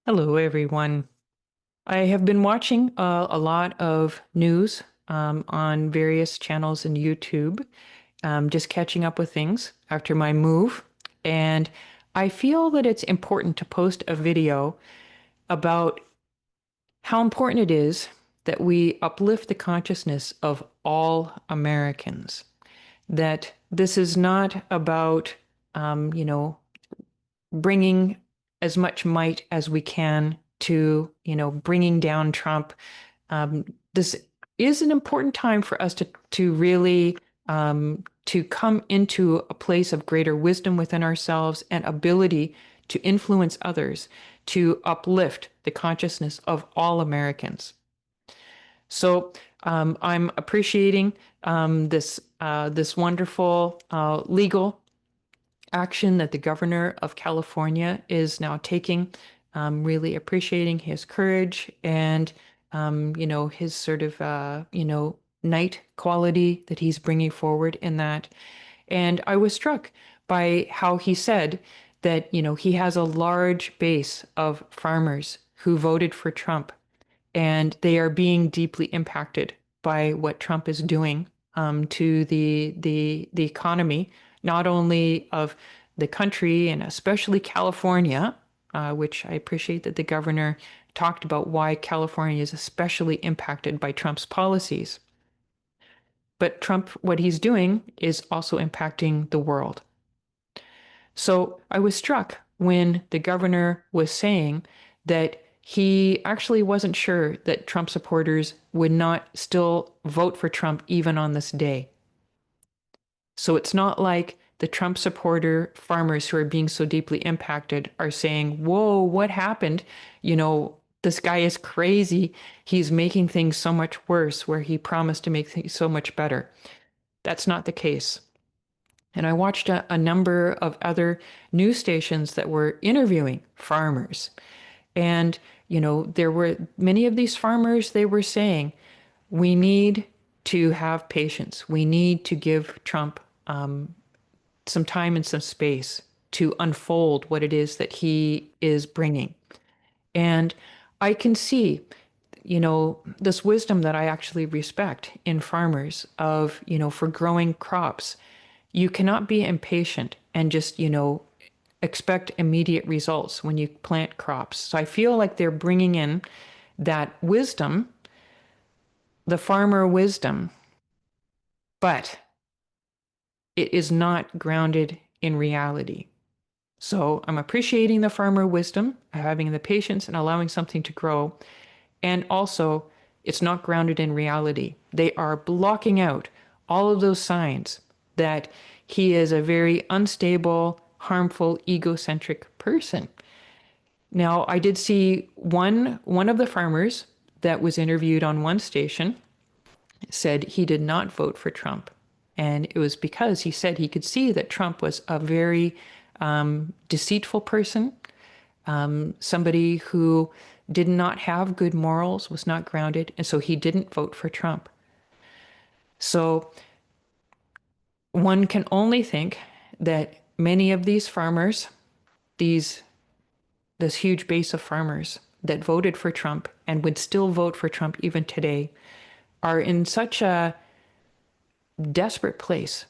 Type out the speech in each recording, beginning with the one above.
Hello, everyone. I have been watching a lot of news on various channels in YouTube, just catching up with things after my move. And I feel that it's important to post a video about how important it is that we uplift the consciousness of all Americans. That this is not about, um, you know, bringing as much might as we can to, bringing down Trump. This is an important time for us to really to come into a place of greater wisdom within ourselves and ability to influence others, to uplift the consciousness of all Americans. So I'm appreciating this wonderful legal action that the governor of California is now taking. Really appreciating his courage and, his sort of, knight quality that he's bringing forward in that. And I was struck by how he said that, he has a large base of farmers who voted for Trump, and they are being deeply impacted by what Trump is doing to the economy, not only of the country and especially California, which I appreciate that the governor talked about why California is especially impacted by Trump's policies. But Trump, what he's doing is also impacting the world. So I was struck when the governor was saying that he actually wasn't sure that Trump supporters would not still vote for Trump even on this day. So it's not like the Trump supporter farmers who are being so deeply impacted are saying, whoa, what happened? This guy is crazy. He's making things so much worse where he promised to make things so much better. That's not the case. And I watched a number of other news stations that were interviewing farmers. And, there were many of these farmers, they were saying, we need to have patience. We need to give Trump some time and some space to unfold what it is that he is bringing. And I can see, this wisdom that I actually respect in farmers of, for growing crops. You cannot be impatient and just, expect immediate results when you plant crops. So I feel like they're bringing in that wisdom, the farmer wisdom, but it is not grounded in reality. So I'm appreciating the farmer wisdom, having the patience and allowing something to grow. And also, it's not grounded in reality. They are blocking out all of those signs that he is a very unstable, harmful, egocentric person. Now, I did see one of the farmers that was interviewed on one station said he did not vote for Trump. And it was because he said he could see that Trump was a very deceitful person, somebody who did not have good morals, was not grounded, and so he didn't vote for Trump. So one can only think that many of these farmers, these this huge base of farmers that voted for Trump and would still vote for Trump even today, are in such a desperate place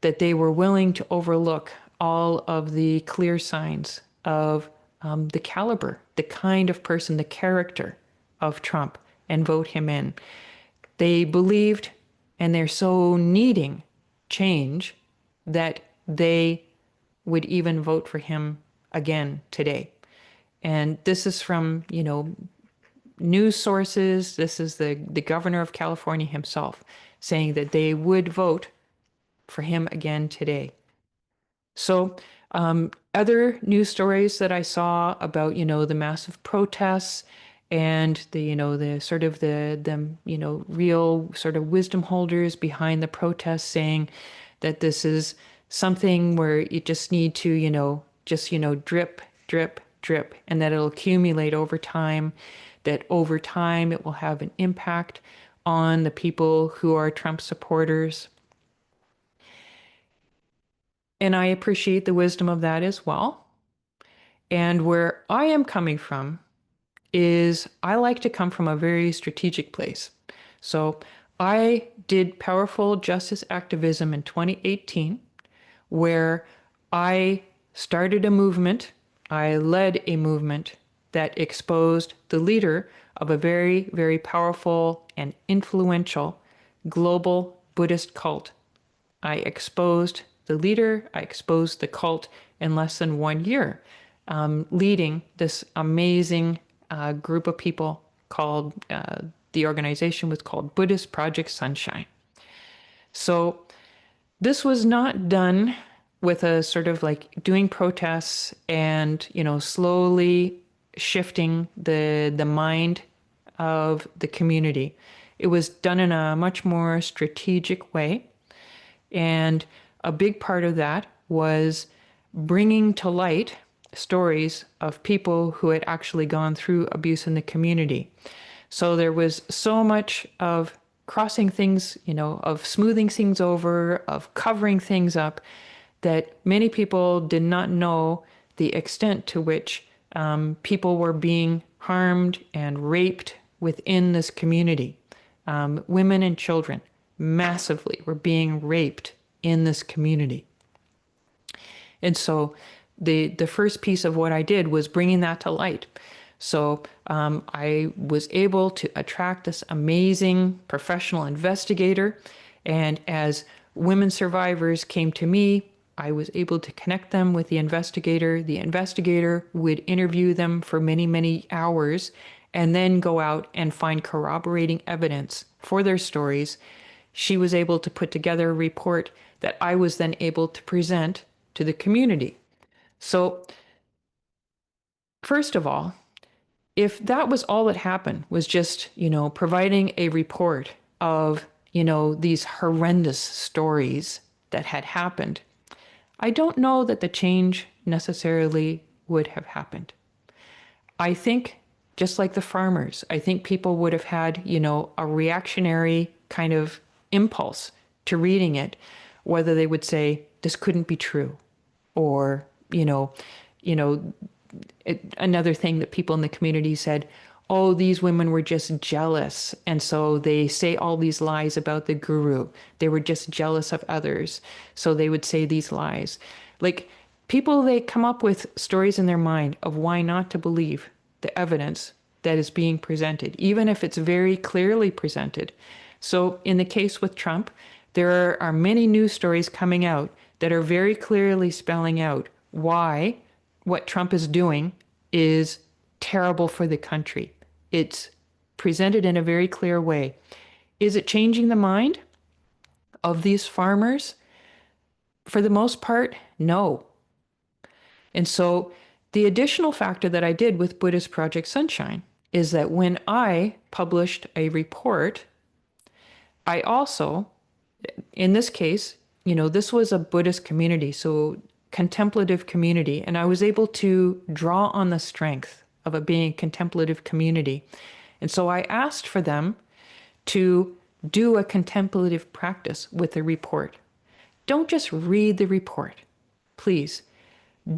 that they were willing to overlook all of the clear signs of the caliber, the kind of person, the character of Trump and vote him in. They believed, and they're so needing change that they would even vote for him again today. And this is from, news sources. This is the governor of California himself saying that they would vote for him again today. So, other news stories that I saw about, the massive protests and the sort of the real sort of wisdom holders behind the protests saying that this is something where you just need to, just, drip, drip, drip, and that it'll accumulate over time, that over time it will have an impact on the people who are Trump supporters. And I appreciate the wisdom of that as well. And where I am coming from is I like to come from a very strategic place. So I did powerful justice activism in 2018, where I started a movement, I led a movement that exposed the leader of a very, very powerful and influential global Buddhist cult. I exposed the leader, I exposed the cult in less than 1 year, leading this amazing group of people called, the organization was called Buddhist Project Sunshine. So this was not done with a sort of like doing protests and, slowly shifting the mind of the community. It was done in a much more strategic way. And a big part of that was bringing to light stories of people who had actually gone through abuse in the community. So there was so much of crossing things, of smoothing things over, of covering things up, that many people did not know the extent to which people were being harmed and raped within this community. Women and children massively were being raped in this community. And so the first piece of what I did was bringing that to light. So I was able to attract this amazing professional investigator. And as women survivors came to me, I was able to connect them with the investigator. The investigator would interview them for many, many hours and then go out and find corroborating evidence for their stories. She was able to put together a report that I was then able to present to the community. So, first of all, if that was all that happened, was just, providing a report of, these horrendous stories that had happened, I don't know that the change necessarily would have happened. I think, just like the farmers, I think people would have had, a reactionary kind of impulse to reading it, whether they would say, this couldn't be true, or, another thing that people in the community said, oh, these women were just jealous. And so they say all these lies about the guru. They were just jealous of others. So they would say these lies. Like people, they come up with stories in their mind of why not to believe the evidence that is being presented, even if it's very clearly presented. So in the case with Trump, there are many news stories coming out that are very clearly spelling out why what Trump is doing is terrible for the country. It's presented in a very clear way. Is it changing the mind of these farmers? For the most part, no. And so the additional factor that I did with Buddhist Project Sunshine is that when I published a report, I also, in this case, this was a Buddhist community, so contemplative community, and I was able to draw on the strength of it being a contemplative community. And so I asked for them to do a contemplative practice with the report. Don't just read the report. Please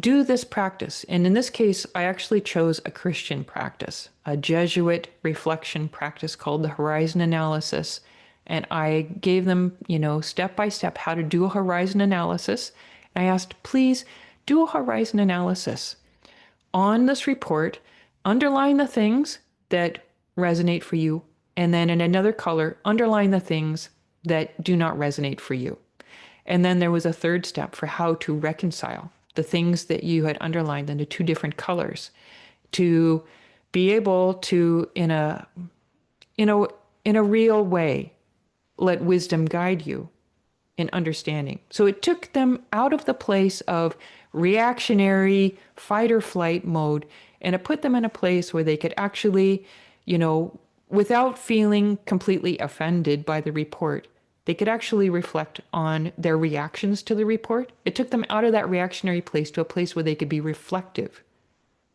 do this practice. And in this case, I actually chose a Christian practice, a Jesuit reflection practice called the Horizon Analysis. And I gave them, step by step how to do a horizon analysis. I asked, please do a horizon analysis on this report, underline the things that resonate for you, and then in another color, underline the things that do not resonate for you. And then there was a third step for how to reconcile the things that you had underlined into two different colors to be able to, in a real way, let wisdom guide you in understanding. So it took them out of the place of reactionary fight or flight mode, and it put them in a place where they could actually, without feeling completely offended by the report, they could actually reflect on their reactions to the report. It took them out of that reactionary place to a place where they could be reflective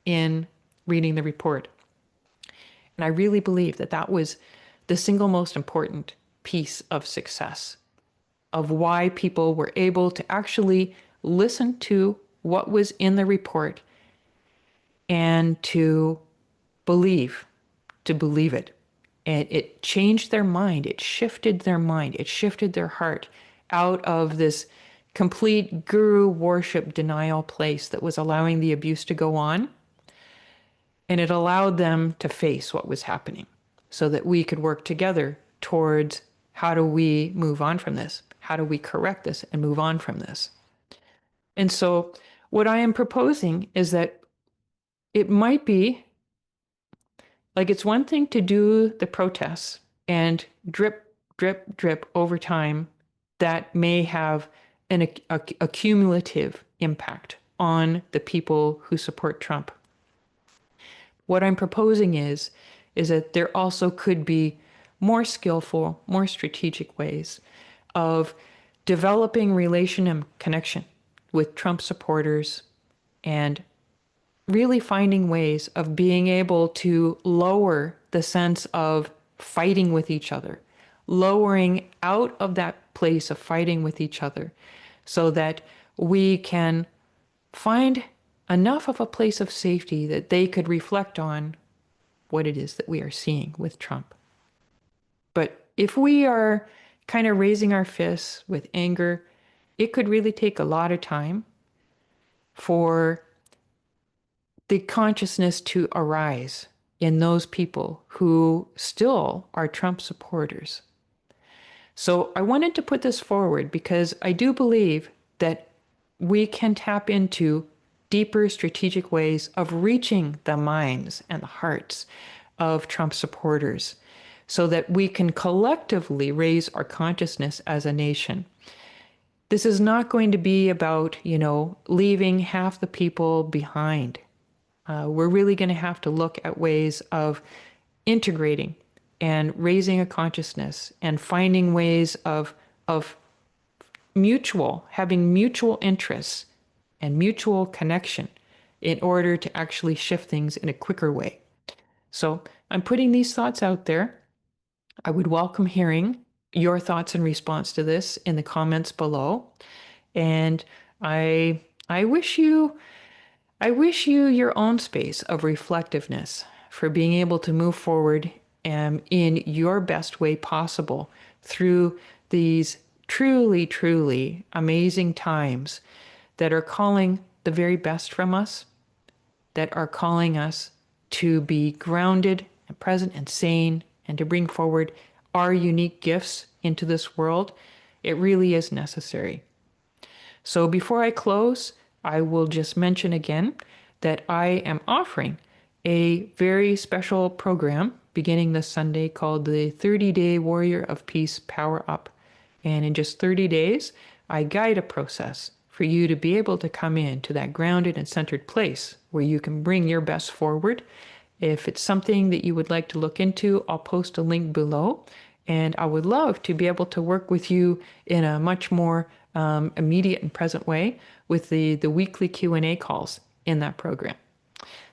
in reading the report. And I really believe that that was the single most important piece of success, of why people were able to actually listen to what was in the report and believe, to believe it. And it changed their mind. It shifted their mind. It shifted their heart out of this complete guru worship denial place that was allowing the abuse to go on. And it allowed them to face what was happening so that we could work together towards how do we move on from this? How do we correct this and move on from this? And so, what I am proposing is that it might be like it's one thing to do the protests and drip, drip, drip over time that may have a cumulative impact on the people who support Trump. What I'm proposing is that there also could be more skillful, more strategic ways of developing relation and connection with Trump supporters and really finding ways of being able to lower the sense of fighting with each other, lowering out of that place of fighting with each other so that we can find enough of a place of safety that they could reflect on what it is that we are seeing with Trump. But if we are kind of raising our fists with anger, it could really take a lot of time for the consciousness to arise in those people who still are Trump supporters. So I wanted to put this forward because I do believe that we can tap into deeper strategic ways of reaching the minds and the hearts of Trump supporters so that we can collectively raise our consciousness as a nation. This is not going to be about, leaving half the people behind. We're really going to have to look at ways of integrating and raising a consciousness and finding ways of having mutual interests and mutual connection in order to actually shift things in a quicker way. So I'm putting these thoughts out there. I would welcome hearing your thoughts in response to this in the comments below. And I wish you your own space of reflectiveness for being able to move forward in your best way possible through these truly, truly amazing times that are calling the very best from us, that are calling us to be grounded and present and sane and to bring forward our unique gifts into this world. It really is necessary. So before I close, I will just mention again that I am offering a very special program beginning this Sunday called the 30-Day Warrior of Peace Power Up. And in just 30 days, I guide a process for you to be able to come into that grounded and centered place where you can bring your best forward. If it's something that you would like to look into, I'll post a link below. And I would love to be able to work with you in a much more immediate and present way with the weekly Q&A calls in that program.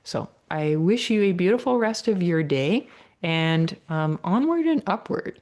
So I wish you a beautiful rest of your day and onward and upward.